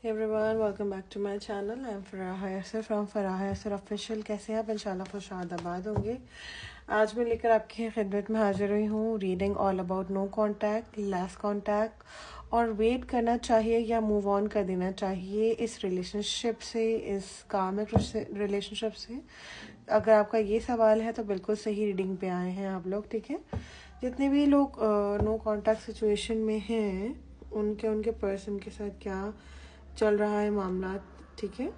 Hey everyone, welcome back to my channel. I'm Faraha Yasser from Faraha Yasser Official. कैसे हैं आप? इंशाल्लाह खुशाबाद होंगे। आज मैं लेकर आपकी खिदमत में हाजिर हुई हूँ reading all about no contact, last contact और वेट करना चाहिए या मूव ऑन कर देना चाहिए इस रिलेशनशिप से, इस कार्मिक रिलेशनशिप से। अगर आपका ये सवाल है तो बिल्कुल सही रीडिंग पे आए हैं आप लोग, ठीक है। जितने भी लोग नो कांटेक्ट सिचुएशन में हैं उनके पर्सन के साथ क्या चल रहा है मामला, ठीक है।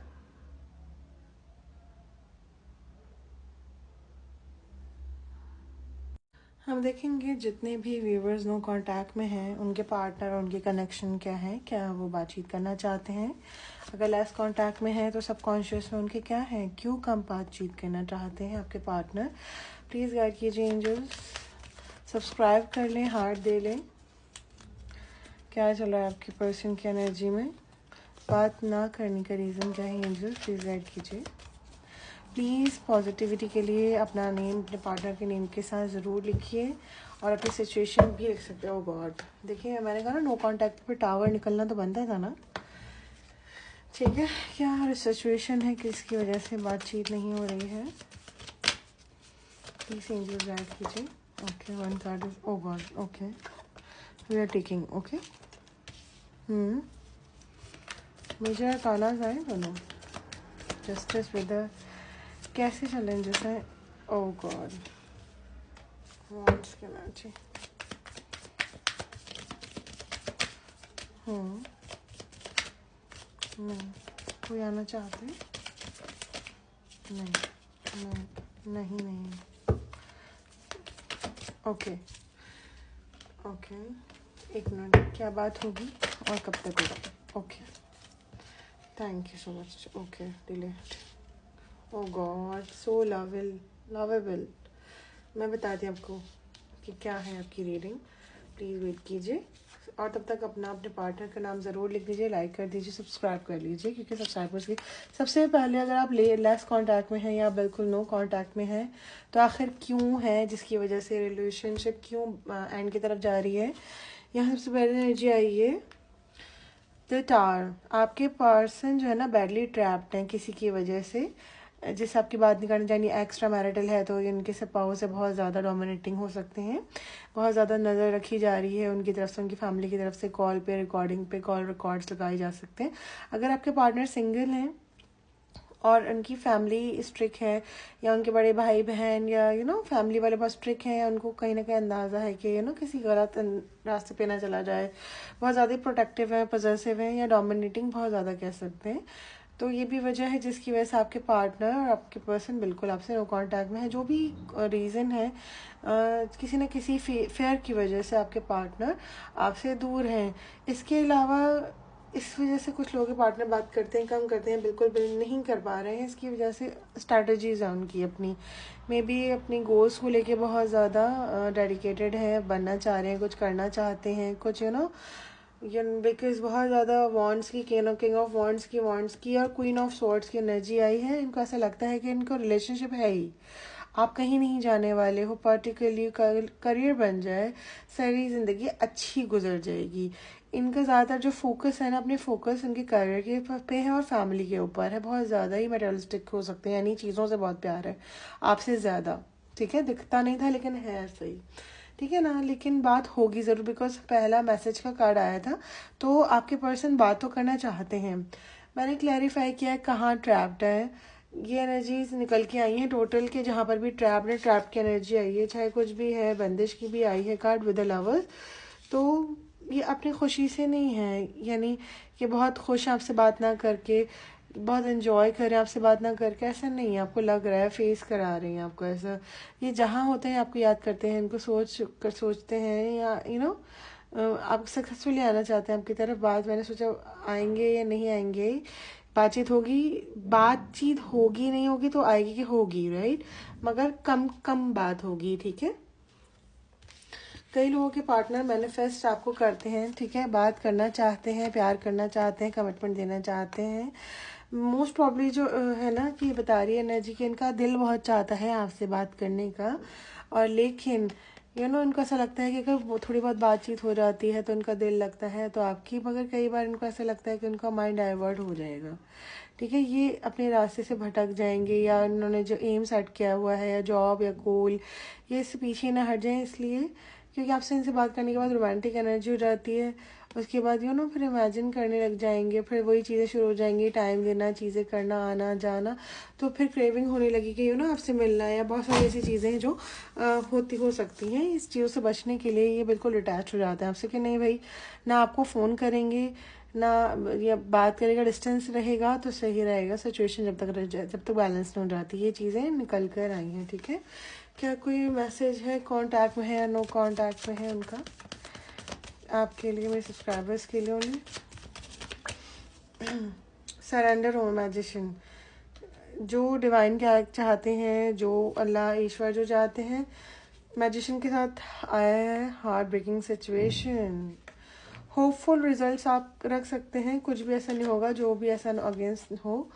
हम देखेंगे जितने भी व्यूवर्स नो कांटेक्ट में हैं उनके पार्टनर और उनके कनेक्शन क्या है, क्या वो बातचीत करना चाहते हैं। अगर लेस कांटेक्ट में है तो सबकॉन्शियस में उनके क्या है, क्यों कम बातचीत करना चाहते हैं आपके पार्टनर। प्लीज़ गाइड कीजिए एंजल्स, सब्सक्राइब कर लें, हार्ट दे लें। क्या चल रहा है आपके पर्सन की एनर्जी में, बात ना करने का रीज़न क्या है एंजल्स, प्लीज़ गाइड कीजिए। प्लीज़ पॉजिटिविटी के लिए अपना नेम अपने पार्टनर के नेम के साथ ज़रूर लिखिए और अपनी सिचुएशन भी लिख सकते हो। गॉड, देखिए मैंने कहा ना नो कांटेक्ट पे टावर निकलना तो बनता था ना, ठीक है। क्या सिचुएशन है, किसकी वजह से बातचीत नहीं हो रही है, प्लीज़ एंजल गाइड कीजिए। Okay, one card is oh god, okay we are taking, okay. मुझे कानाज आए दोनों, जस्टिस विद कैसे चैलेंजेस हैं। ओ गॉड, वॉन्ट्स के एनर्जी, नहीं कोई आना चाहते हैं, नहीं नहीं नहीं नहीं, ओके ओके, एक मिनट, क्या बात होगी और कब तक होगा। Okay, thank you so much. Okay, delete. Oh god, so lovable. मैं बताती हूँ आपको कि क्या है आपकी रीडिंग, प्लीज़ वेट कीजिए और तब तक अपना अपने पार्टनर का नाम ज़रूर लिख दीजिए, लाइक कर दीजिए, सब्सक्राइब कर लीजिए, क्योंकि सब्सक्राइबर्स की सबसे पहले अगर आप लेस कांटेक्ट में हैं या बिल्कुल नो कांटेक्ट में हैं तो आखिर क्यों है जिसकी वजह से रिलेशनशिप क्यों एंड की तरफ जा रही है। यहाँ सबसे पहले एनर्जी आई है द टावर। आपके पर्सन जो है ना बैडली ट्रैप्ड हैं किसी की वजह से, जिससे आपकी बात नहीं करनी चाहिए। एक्स्ट्रा मैरिटल है तो इनके पावर से बहुत ज़्यादा डोमिनेटिंग हो सकते हैं, बहुत ज़्यादा नज़र रखी जा रही है उनकी तरफ से, उनकी फैमिली की तरफ से। कॉल पे, रिकॉर्डिंग पे कॉल रिकॉर्ड्स लगाए जा सकते हैं। अगर आपके पार्टनर सिंगल हैं और उनकी फैमिली स्ट्रिक्ट है या उनके बड़े भाई बहन या फैमिली वाले बहुत स्ट्रिक्ट हैं, उनको कहीं ना कहीं अंदाज़ा है कि किसी गलत रास्ते पे ना चला जाए, बहुत ज़्यादा प्रोटेक्टिव है, पॉजेसिव है या डोमिनेटिंग बहुत ज़्यादा कह सकते हैं। तो ये भी वजह है जिसकी वजह से आपके पार्टनर और आपके पर्सन बिल्कुल आपसे नो कांटेक्ट में है। जो भी रीज़न है, किसी न किसी फेयर की वजह से आपके पार्टनर आपसे दूर हैं। इसके अलावा इस वजह से कुछ लोगों के पार्टनर बात करते हैं, कम करते हैं, बिल्कुल नहीं कर पा रहे हैं। इसकी वजह से स्ट्रैटेजीज हैं उनकी अपनी, मे बी अपनी गोल्स को लेके बहुत ज़्यादा डेडिकेटेड हैं, बनना चाह रहे हैं, कुछ करना चाहते हैं, कुछ बिकॉज बहुत ज़्यादा वॉन्ट्स की, किंग ऑफ वॉन्ट्स की और क्वीन ऑफ स्वॉर्ड्स की एनर्जी आई है। इनको ऐसा लगता है कि इनको रिलेशनशिप है ही, आप कहीं नहीं जाने वाले हो, पर्टिकुलरली करियर बन जाए, सारी ज़िंदगी अच्छी गुजर जाएगी। इनका ज़्यादातर जो फोकस है ना, अपने फोकस इनके करियर के पे है और फैमिली के ऊपर है। बहुत ज़्यादा ही मटेरियलिस्टिक हो सकते हैं, यानी चीज़ों से बहुत प्यार है आपसे ज़्यादा, ठीक है। दिखता नहीं था लेकिन है सही, ठीक है ना। लेकिन बात होगी ज़रूर, बिकॉज पहला मैसेज का कार्ड आया था, तो आपके पर्सन बात तो करना चाहते हैं। मैंने क्लैरिफाई किया है कहाँ ट्रैप्ड है। ये एनर्जीज निकल के आई हैं टोटल के, जहाँ पर भी ट्रैप्ड है, ट्रैप की एनर्जी आई है, चाहे कुछ भी है, बंदिश की भी आई है कार्ड विद द लवर्स। तो ये अपनी खुशी से नहीं है, यानी कि बहुत खुश हैं आपसे बात ना करके, बहुत एंजॉय कर रहे हैं आपसे बात ना करके, ऐसा नहीं है। आपको लग रहा है, फेस करा रहे हैं आपको ऐसा। ये जहाँ होते हैं आपको याद करते हैं, इनको सोचते हैं, या आप सक्सेसफुली आना चाहते हैं आपकी तरफ। बात मैंने सोचा आएंगे या नहीं आएंगे, बातचीत होगी, बातचीत होगी नहीं होगी तो आएगी कि होगी, राइट, मगर कम कम बात होगी, ठीक है। कई लोगों के पार्टनर मैनिफेस्ट आपको करते हैं, ठीक है, बात करना चाहते हैं, प्यार करना चाहते हैं, कमिटमेंट देना चाहते हैं। मोस्ट प्रॉब्ली जो है ना कि बता रही है एनर्जी कि इनका दिल बहुत चाहता है आपसे बात करने का, और लेकिन इनको ऐसा लगता है कि अगर वो थोड़ी बहुत बातचीत हो जाती है तो उनका दिल लगता है तो आपकी, मगर कई बार इनको ऐसा लगता है कि उनका माइंड डाइवर्ट हो जाएगा, ठीक है। ये अपने रास्ते से भटक जाएंगे, या इन्होंने जो एम सेट किया हुआ है या जॉब या गोल, ये इससे पीछे ना हट जाएं, इसलिए क्योंकि आपसे इनसे बात करने के बाद रोमांटिक एनर्जी हो जाती है। उसके बाद फिर इमेजिन करने लग जाएंगे, फिर वही चीज़ें शुरू हो जाएंगी, टाइम देना, चीज़ें करना, आना जाना, तो फिर क्रेविंग होने लगी कि आपसे मिलना है, या बहुत सारी ऐसी चीज़ें हैं जो हो सकती हैं। इस चीज़ों से बचने के लिए ये बिल्कुल अटैच हो जाते हैं आपसे कि नहीं भाई, ना आपको फ़ोन करेंगे ना या बात करेगा, डिस्टेंस रहेगा तो सही रहेगा सिचुएशन, जब तक बैलेंस नहीं हो जाती। ये चीज़ें निकल कर आई हैं, ठीक है। क्या कोई मैसेज है कांटेक्ट में है या नो कांटेक्ट में है उनका आपके लिए, मेरे सब्सक्राइबर्स के लिए ओनली? सरेंडर हो मैजिशियन, जो डिवाइन क्या चाहते हैं, जो अल्लाह ईश्वर जो चाहते हैं, मैजिशियन के साथ आया है। Heart breaking situation, hopeful results आप रख सकते हैं, कुछ भी ऐसा नहीं होगा जो भी ऐसा अगेंस्ट हो,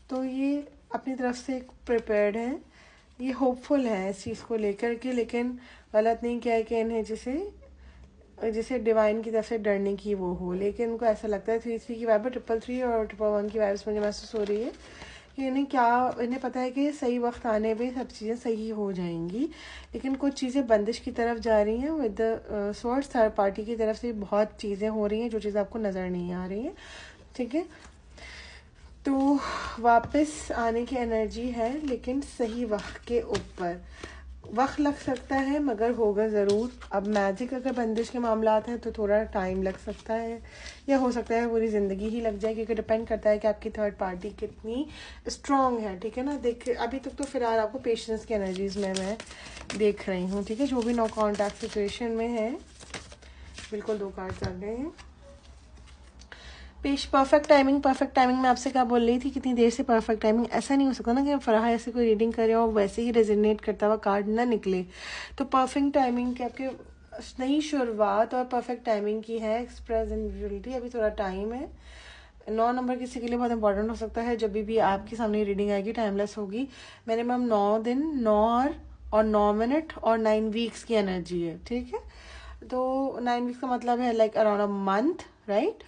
तो ये अपनी तरफ से प्रिपेयर्ड है, ये होपफुल है इस चीज़ को लेकर के, लेकिन गलत नहीं किया है कि इन्हें जिसे डिवाइन की तरफ से डरने की वो हो, लेकिन उनको ऐसा लगता है 3-3 की वाइब, 333 और 111 की वाइब्स मुझे महसूस हो रही है कि इन्हें पता है कि सही वक्त आने पे सब चीज़ें सही हो जाएंगी, लेकिन कुछ चीज़ें बंदिश की तरफ जा रही हैं with the source, third party की तरफ से बहुत चीज़ें हो रही हैं जो चीज़ आपको नज़र नहीं आ रही है, ठीक है। तो वापस आने की एनर्जी है, लेकिन सही वक्त के ऊपर वक्त लग सकता है, मगर होगा ज़रूर। अब मैजिक अगर बंदिश के मामलात हैं तो थोड़ा टाइम लग सकता है, या हो सकता है पूरी ज़िंदगी ही लग जाए, क्योंकि डिपेंड करता है कि आपकी थर्ड पार्टी कितनी स्ट्रॉन्ग है, ठीक है ना। देखिए अभी तक तो फिलहाल आपको पेशेंस की एनर्जीज में मैं देख रही हूँ, ठीक है। जो भी नो कॉन्टैक्ट सिचुएशन में है, बिल्कुल 2 कार्ड्स आ गए हैं। परफेक्ट टाइमिंग मैं आपसे क्या बोल रही थी, कितनी देर से परफेक्ट टाइमिंग, ऐसा नहीं हो सकता ना कि फराह ऐसे कोई रीडिंग करे और वैसे ही रेजोनेट करता हुआ कार्ड ना निकले। तो परफेक्ट टाइमिंग के आपके नई शुरुआत और परफेक्ट टाइमिंग की है, एक्सप्रेस इंडिविजुअलिटी। अभी थोड़ा टाइम है, 9 नंबर किसी के लिए बहुत इंपॉर्टेंट हो सकता है। जब भी आपके सामने रीडिंग आएगी टाइमलेस होगी, मिनिमम 9 दिन 9 और 9 मिनट और 9 वीक्स की एनर्जी है, ठीक है। तो 9 वीक्स का मतलब है like around a month, right.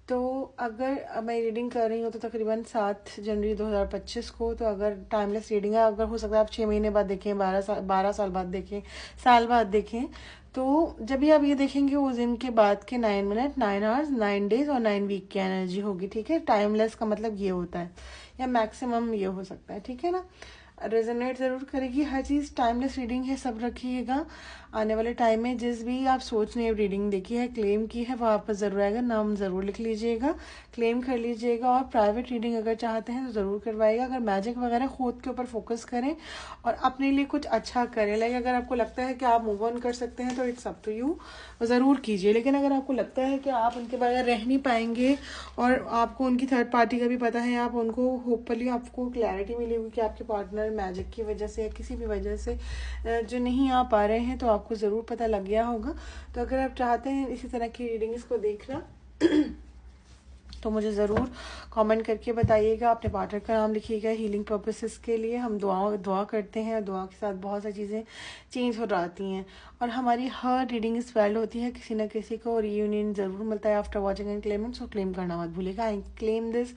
तो अगर मैं रीडिंग कर रही हूँ तो तकरीबन 7 जनवरी 2025 को, तो अगर टाइमलेस रीडिंग है, अगर हो सकता है आप 6 महीने बाद देखें, 12 साल बाद देखें, साल बाद देखें, तो जब भी आप ये देखेंगे उस दिन के बाद के 9 मिनट 9 आवर्स 9 डेज और 9 वीक की एनर्जी होगी, ठीक है। टाइमलेस का मतलब ये होता है, या मैक्सिमम ये हो सकता है, ठीक है ना। रेजोनेट ज़रूर करेगी हर चीज़, टाइमलेस रीडिंग है, सब रखिएगा। आने वाले टाइम में जिस भी आप सोच रहे हैं रीडिंग देखी है, क्लेम की है, वो वापस ज़रूर आएगा, नाम ज़रूर लिख लीजिएगा, क्लेम कर लीजिएगा। और प्राइवेट रीडिंग अगर चाहते हैं तो ज़रूर करवाइएगा। अगर मैजिक वगैरह खुद के ऊपर फोकस करें और अपने लिए कुछ अच्छा करें, लाइक अगर आपको लगता है कि आप मूव ऑन कर सकते हैं तो इट्स अप टू यू, ज़रूर कीजिए। लेकिन अगर आपको लगता है कि आप उनके बगैर रह नहीं पाएंगे और आपको उनकी थर्ड पार्टी का भी पता है, आप उनको होपफुली आपको क्लैरिटी मिलेगी कि आपके पार्टनर मैजिक की वजह से या किसी भी वजह से जो नहीं आ पा रहे हैं, तो आपको ज़रूर पता लग गया होगा। तो अगर आप चाहते हैं इसी तरह की रीडिंग्स को देखना तो मुझे ज़रूर कमेंट करके बताइएगा, अपने पार्टनर का नाम लिखिएगा। हीलिंग पर्पसेस के लिए हम दुआ करते हैं, दुआ के साथ बहुत सारी चीज़ें चेंज हो जाती हैं, और हमारी हर रीडिंग इस वैल्ड होती है, किसी न किसी को रियूनियन ज़रूर मिलता है after watching and claiming. So claim करना मत भूलिएगा। I claim this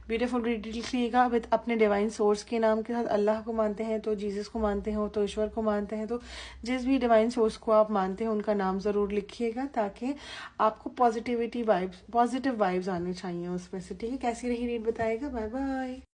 beautiful reading लिखिएगा विद अपने डिवाइन सोर्स के नाम के साथ। अल्लाह को मानते हैं तो, जीसस को मानते हो तो, ईश्वर को मानते हैं तो, जिस भी डिवाइन सोर्स को आप मानते हैं उनका नाम ज़रूर लिखिएगा, ताकि आपको पॉजिटिव वाइब्स आनी चाहिए उसमें से, ठीक है। कैसी रही रीड बताइएगा। Bye bye.